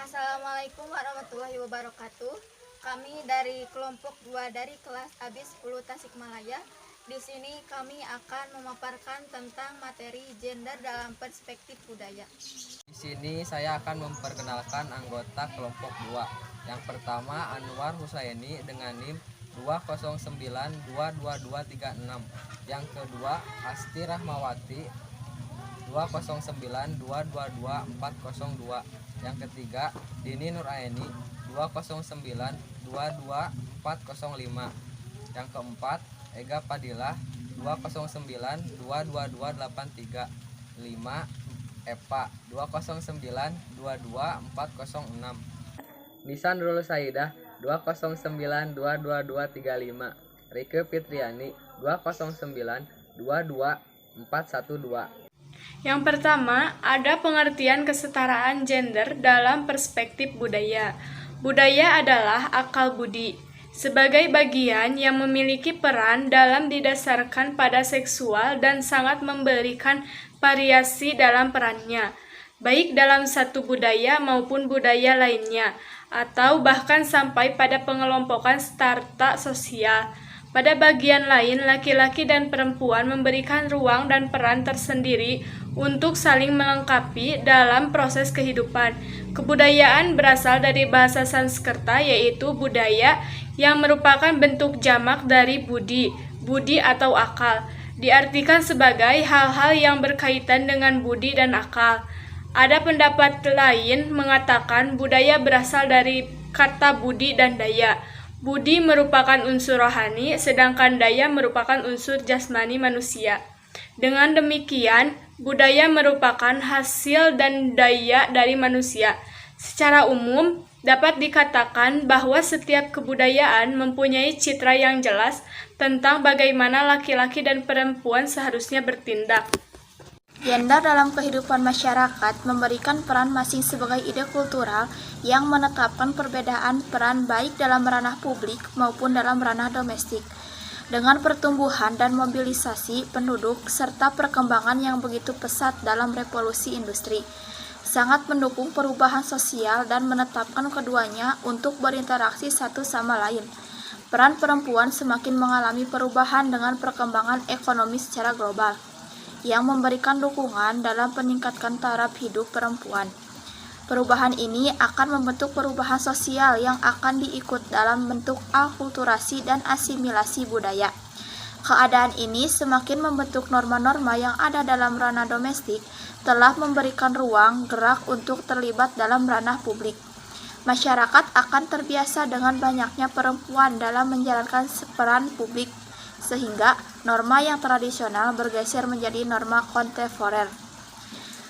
Assalamualaikum warahmatullahi wabarakatuh. Kami dari kelompok 2 dari kelas AB 10 Tasikmalaya. Di sini kami akan memaparkan tentang materi gender dalam perspektif budaya. Di sini saya akan memperkenalkan anggota kelompok 2. Yang pertama Anwar Husaini dengan NIM 209222236. Yang kedua Asti Rahmawati 209222402. Yang ketiga Dini Nuraini 209222405. Yang keempat Ega Padilah 209222283. 5 Epa 209222406. Nisan Nurul Saidah 209222235. Rike Fitriani 209222412. Yang pertama, ada pengertian kesetaraan gender dalam perspektif budaya. Budaya adalah akal budi, sebagai bagian yang memiliki peran dalam didasarkan pada seksual dan sangat memberikan variasi dalam perannya, baik dalam satu budaya maupun budaya lainnya, atau bahkan sampai pada pengelompokan strata sosial. Pada bagian lain, laki-laki dan perempuan memberikan ruang dan peran tersendiri untuk saling melengkapi dalam proses kehidupan. Kebudayaan berasal dari bahasa Sanskerta, yaitu budaya, yang merupakan bentuk jamak dari budi, budi atau akal. Diartikan sebagai hal-hal yang berkaitan dengan budi dan akal. Ada pendapat lain mengatakan budaya berasal dari kata budi dan daya. Budi merupakan unsur rohani, sedangkan daya merupakan unsur jasmani manusia. Dengan demikian, budaya merupakan hasil dan daya dari manusia. Secara umum, dapat dikatakan bahwa setiap kebudayaan mempunyai citra yang jelas tentang bagaimana laki-laki dan perempuan seharusnya bertindak. Gender dalam kehidupan masyarakat memberikan peran masing sebagai ide kultural yang menetapkan perbedaan peran baik dalam ranah publik maupun dalam ranah domestik. Dengan pertumbuhan dan mobilisasi penduduk serta perkembangan yang begitu pesat dalam revolusi industri, sangat mendukung perubahan sosial dan menetapkan keduanya untuk berinteraksi satu sama lain. Peran perempuan semakin mengalami perubahan dengan perkembangan ekonomi secara global, yang memberikan dukungan dalam meningkatkan taraf hidup perempuan. Perubahan ini akan membentuk perubahan sosial yang akan diikut dalam bentuk akulturasi dan asimilasi budaya. Keadaan ini semakin membentuk norma-norma yang ada dalam ranah domestik, telah memberikan ruang gerak untuk terlibat dalam ranah publik. Masyarakat akan terbiasa dengan banyaknya perempuan dalam menjalankan peran publik, sehingga norma yang tradisional bergeser menjadi norma kontemporer.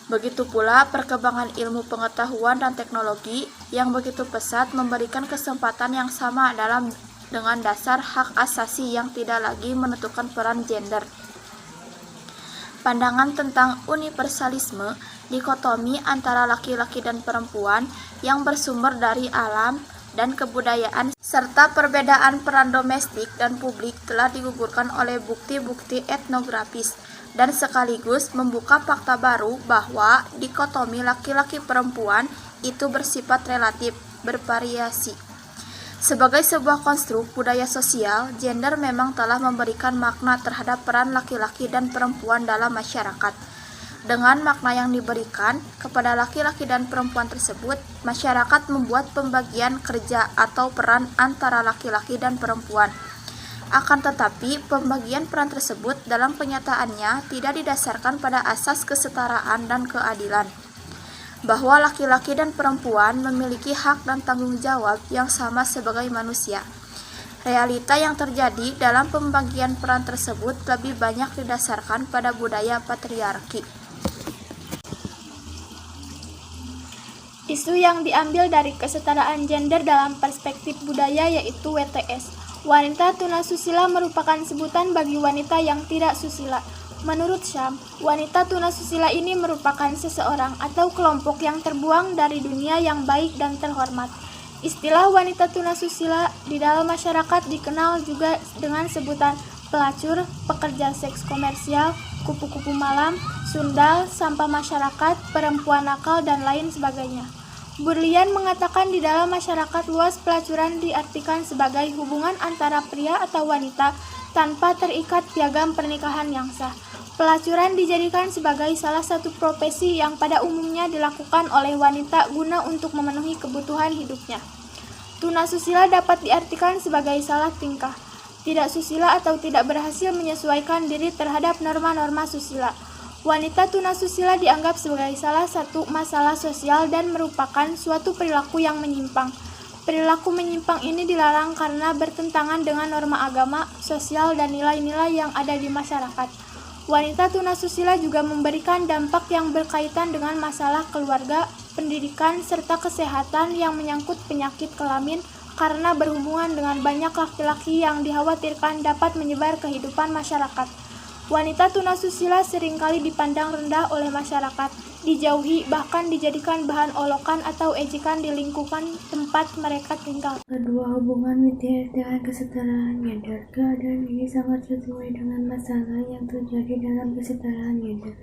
Begitu pula perkembangan ilmu pengetahuan dan teknologi yang begitu pesat memberikan kesempatan yang sama dengan dasar hak asasi yang tidak lagi menentukan peran gender. Pandangan tentang universalisme, dikotomi antara laki-laki dan perempuan yang bersumber dari alam dan kebudayaan serta perbedaan peran domestik dan publik telah digugurkan oleh bukti-bukti etnografis dan sekaligus membuka fakta baru bahwa dikotomi laki-laki perempuan itu bersifat relatif, bervariasi. Sebagai sebuah konstruk budaya sosial, gender memang telah memberikan makna terhadap peran laki-laki dan perempuan dalam masyarakat. Dengan makna yang diberikan kepada laki-laki dan perempuan tersebut, masyarakat membuat pembagian kerja atau peran antara laki-laki dan perempuan. Akan tetapi, pembagian peran tersebut dalam kenyataannya tidak didasarkan pada asas kesetaraan dan keadilan, bahwa laki-laki dan perempuan memiliki hak dan tanggung jawab yang sama sebagai manusia. Realita yang terjadi dalam pembagian peran tersebut lebih banyak didasarkan pada budaya patriarki. Isu yang diambil dari kesetaraan gender dalam perspektif budaya yaitu WTS. Wanita tunasusila merupakan sebutan bagi wanita yang tidak susila. Menurut Syam, wanita tunasusila ini merupakan seseorang atau kelompok yang terbuang dari dunia yang baik dan terhormat. Istilah wanita tunasusila di dalam masyarakat dikenal juga dengan sebutan pelacur, pekerja seks komersial, kupu-kupu malam, sundal, sampah masyarakat, perempuan nakal, dan lain sebagainya. Berlian mengatakan di dalam masyarakat luas pelacuran diartikan sebagai hubungan antara pria atau wanita tanpa terikat piagam pernikahan yang sah. Pelacuran dijadikan sebagai salah satu profesi yang pada umumnya dilakukan oleh wanita guna untuk memenuhi kebutuhan hidupnya. Tunasusila dapat diartikan sebagai salah tingkah, tidak susila atau tidak berhasil menyesuaikan diri terhadap norma-norma susila. Wanita tunasusila dianggap sebagai salah satu masalah sosial dan merupakan suatu perilaku yang menyimpang. Perilaku menyimpang ini dilarang karena bertentangan dengan norma agama, sosial, dan nilai-nilai yang ada di masyarakat. Wanita tunasusila juga memberikan dampak yang berkaitan dengan masalah keluarga, pendidikan, serta kesehatan yang menyangkut penyakit kelamin karena berhubungan dengan banyak laki-laki yang dikhawatirkan dapat menyebar kehidupan masyarakat. Wanita tunasusila seringkali dipandang rendah oleh masyarakat, dijauhi, bahkan dijadikan bahan olokan atau ejekan di lingkungan tempat mereka tinggal. Kedua, hubungan BTS dengan kesetaraan gender. Keadaan ini sangat sesuai dengan masalah yang terjadi dalam kesetaraan gender,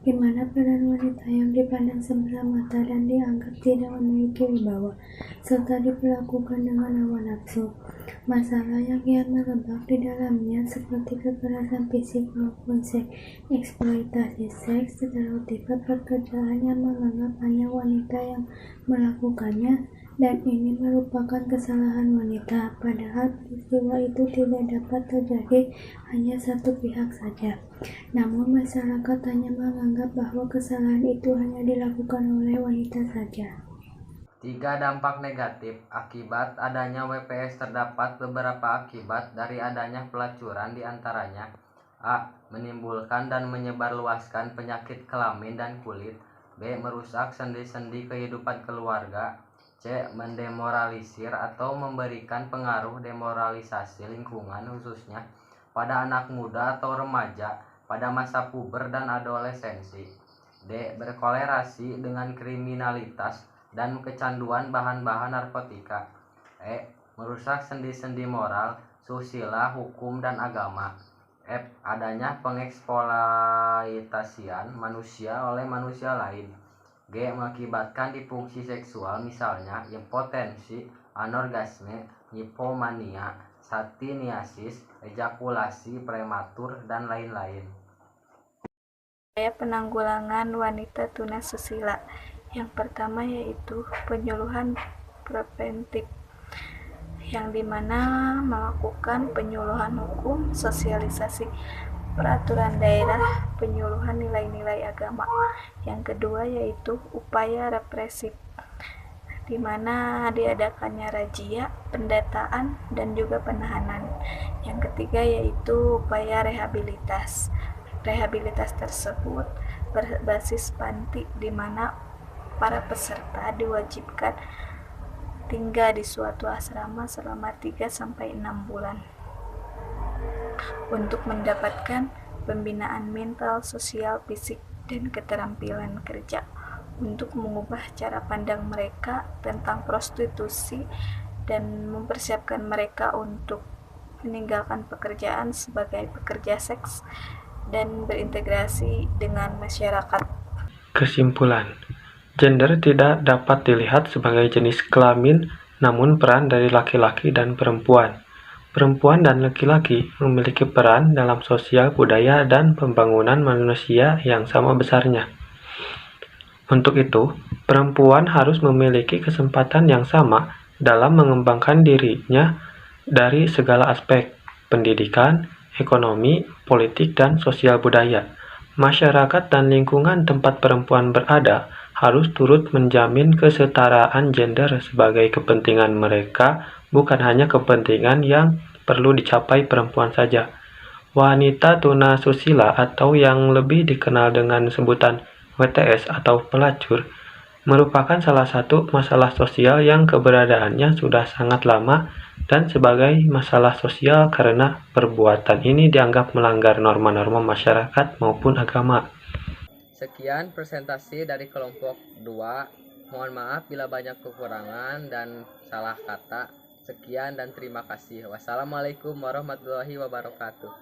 di mana peran wanita yang dipandang sebelah mata dan dianggap tidak memiliki wibawa, serta diperlakukan dengan hawa nafsu. Masalah yang kian merebak di dalamnya seperti kekerasan fisik maupun seks, eksploitasi seks, stereotipe pekerjaan yang menganggap hanya wanita yang melakukannya, dan ini merupakan kesalahan wanita, padahal peristiwa itu tidak dapat terjadi hanya satu pihak saja. Namun masyarakat hanya menganggap bahwa kesalahan itu hanya dilakukan oleh wanita saja. 3 dampak negatif akibat adanya WPS. Terdapat beberapa akibat dari adanya pelacuran, diantaranya A. Menimbulkan dan menyebarluaskan penyakit kelamin dan kulit. B. Merusak sendi-sendi kehidupan keluarga. C. Mendemoralisir atau memberikan pengaruh demoralisasi lingkungan, khususnya pada anak muda atau remaja pada masa puber dan adolescensi. D. Berkolerasi dengan kriminalitas dan kecanduan bahan-bahan narkotika. E. Merusak sendi-sendi moral, susila, hukum, dan agama. F. Adanya pengeksploitasian manusia oleh manusia lain. G. Mengakibatkan disfungsi seksual, misalnya impotensi, anorgasme, hipomania, satiniasis, ejakulasi prematur, dan lain-lain. Penanggulangan wanita tunasusila. Yang pertama yaitu penyuluhan preventif, yang dimana melakukan penyuluhan hukum, sosialisasi peraturan daerah, penyuluhan nilai-nilai agama. Yang kedua yaitu upaya represif, di mana diadakannya razia, pendataan, dan juga penahanan. Yang ketiga yaitu upaya rehabilitas. Rehabilitas tersebut berbasis panti, di mana para peserta diwajibkan tinggal di suatu asrama selama 3-6 bulan untuk mendapatkan pembinaan mental, sosial, fisik, dan keterampilan kerja, untuk mengubah cara pandang mereka tentang prostitusi dan mempersiapkan mereka untuk meninggalkan pekerjaan sebagai pekerja seks dan berintegrasi dengan masyarakat. Kesimpulan, gender tidak dapat dilihat sebagai jenis kelamin, namun peran dari laki-laki dan perempuan. Perempuan dan laki-laki memiliki peran dalam sosial, budaya, dan pembangunan manusia yang sama besarnya. Untuk itu, perempuan harus memiliki kesempatan yang sama dalam mengembangkan dirinya dari segala aspek: pendidikan, ekonomi, politik, dan sosial budaya. Masyarakat dan lingkungan tempat perempuan berada harus turut menjamin kesetaraan gender sebagai kepentingan mereka, bukan hanya kepentingan yang perlu dicapai perempuan saja. Wanita tunasusila, atau yang lebih dikenal dengan sebutan WTS atau pelacur, merupakan salah satu masalah sosial yang keberadaannya sudah sangat lama, dan sebagai masalah sosial karena perbuatan ini dianggap melanggar norma-norma masyarakat maupun agama. Sekian presentasi dari kelompok 2. Mohon maaf bila banyak kekurangan dan salah kata. Sekian dan terima kasih. Wassalamualaikum warahmatullahi wabarakatuh.